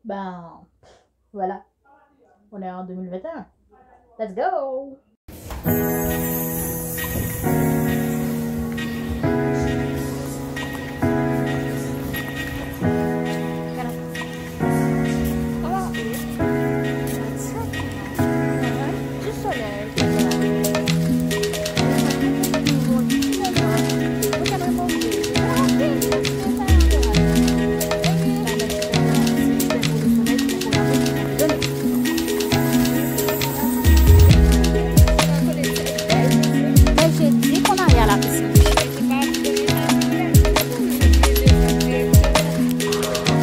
Ben, voilà. On est en 2021. Let's go!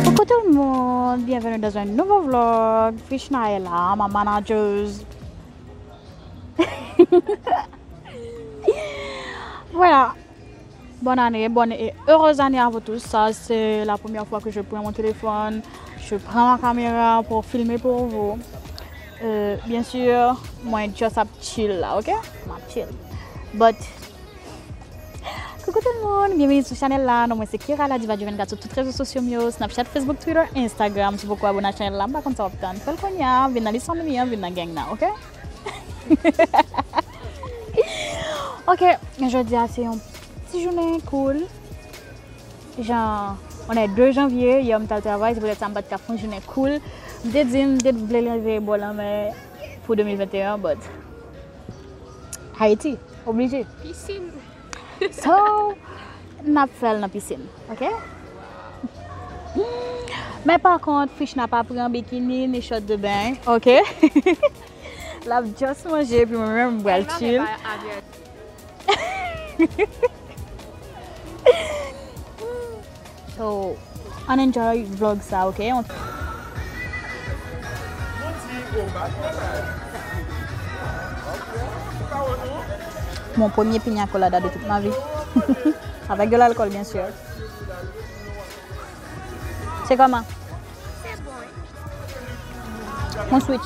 Coucou tout le monde, bienvenue dans un nouveau vlog. Krishna est là, ma manageuse. Voilà. Bonne année, bonne et heureuse année à vous tous. Ça, c'est la première fois que je prends mon téléphone. Je prends ma caméra pour filmer pour vous. Bien sûr, moi, just up chill là, ok? Ma chill. But, coucou tout le monde, bienvenue sur la chaîne là. Moi, c'est Cyra Lys, du 24 sur tous les réseaux sociaux, Snapchat, Facebook, Twitter, Instagram. Si vous voulez abonner à la chaîne là, comme ça, vous faites le cognac, venez dans les familles, venez dans la gang là, ok? Ok, aujourd'hui, c'est une petite journée cool. Genre, on est 2 janvier, il y a un travail, c'est peut-être ça, une journée cool. Je voulais lever mais pour 2021, but Haïti, obligé. Piscine. So, on a fait la piscine, ok? Mais par contre, fiche n'a pas pris un bikini ni short de bain, ok? Là, juste mangé, puis moi-même, je vais chill. So, on enjoy vlog ça, ok? Mon premier pina colada de toute ma vie. Avec de l'alcool, bien sûr. C'est comment? C'est bon. On switch.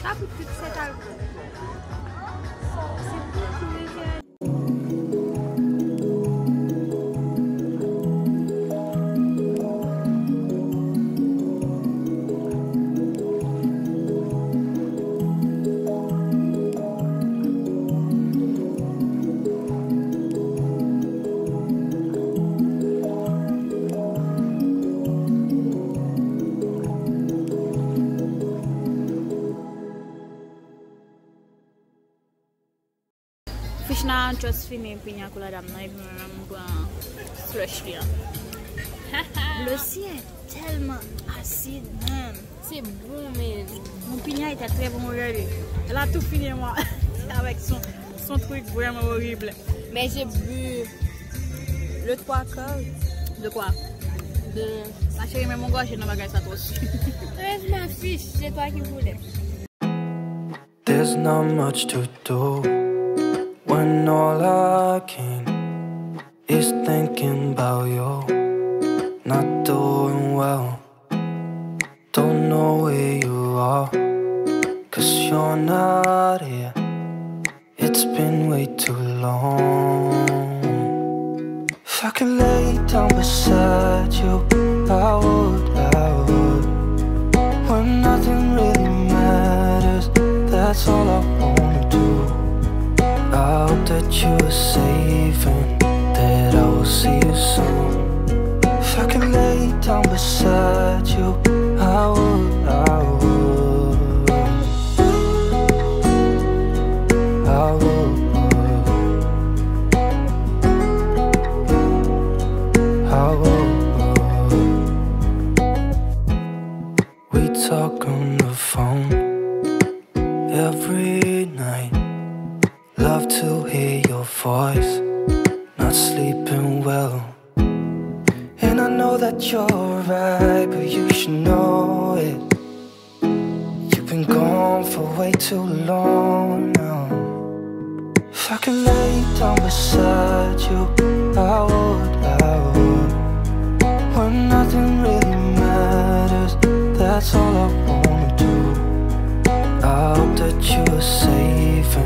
Ça coûte tout cet alcool. C'est beaucoup léger. Krishna just fini pina colada et slush. Le sien est tellement acide, man. C'est bon, mais Mon pina était très bon, regardez. Elle a tout fini, moi, avec son truc vraiment horrible. mais j'ai bu le 3 quarts. De quoi? De... Ma chérie, mais mon gars, j'ai un bagage à tous. Je m'en fiche, c'est toi qui voulais. There's not much to do when all I can is thinking about you. Not doing well, don't know where you are, 'cause you're not here. It's been way too long. If I could lay down beside you, I would. When nothing really matters, that's all I wanna do. I hope that you are safe and that I will see you soon. If I could lay down beside you, I would. We talk on the phone every night. Love to hear your voice. Not sleeping well. And I know that you're right, but you should know it. You've been gone for way too long now. If I could lay down beside you, I would. When nothing really matters, that's all I wanna do. I hope that you are safe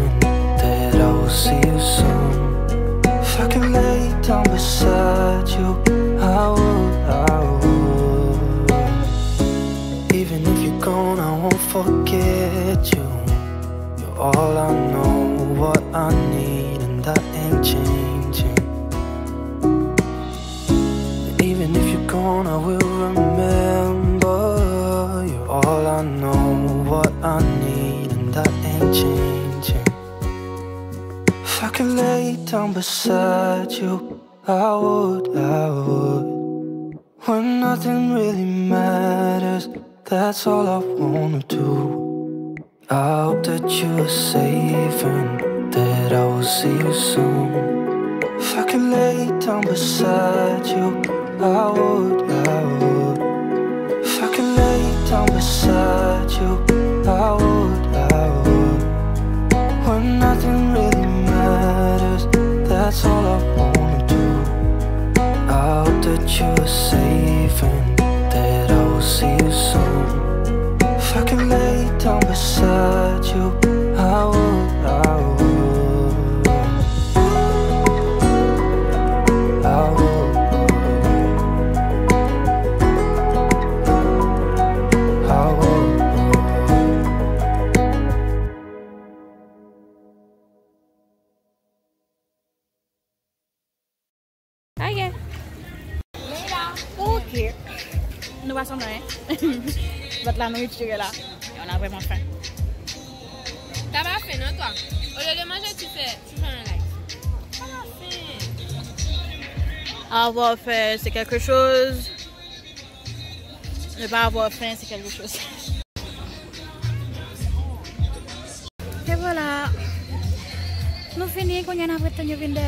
changing. If I could lay down beside you, I would. When nothing really matters, that's all I wanna do. I hope that you are safe and that I will see you soon. If I could lay down beside you, I would. If I could lay down beside you, I would. When nothing really matters, that's all I wanna do. I hope that you are safe and that I will see you soon. If I could lay down beside you, I would. Ok. Nous passons loin. Votre la nourriture est là. Et on a vraiment faim. T'as pas faim, non, toi? Au lieu de manger, tu fais un like. T'as pas faim. Avoir faim, c'est quelque chose. Ne pas avoir faim, c'est quelque chose. Et voilà. Nous finissons quand il y en a après nous venir.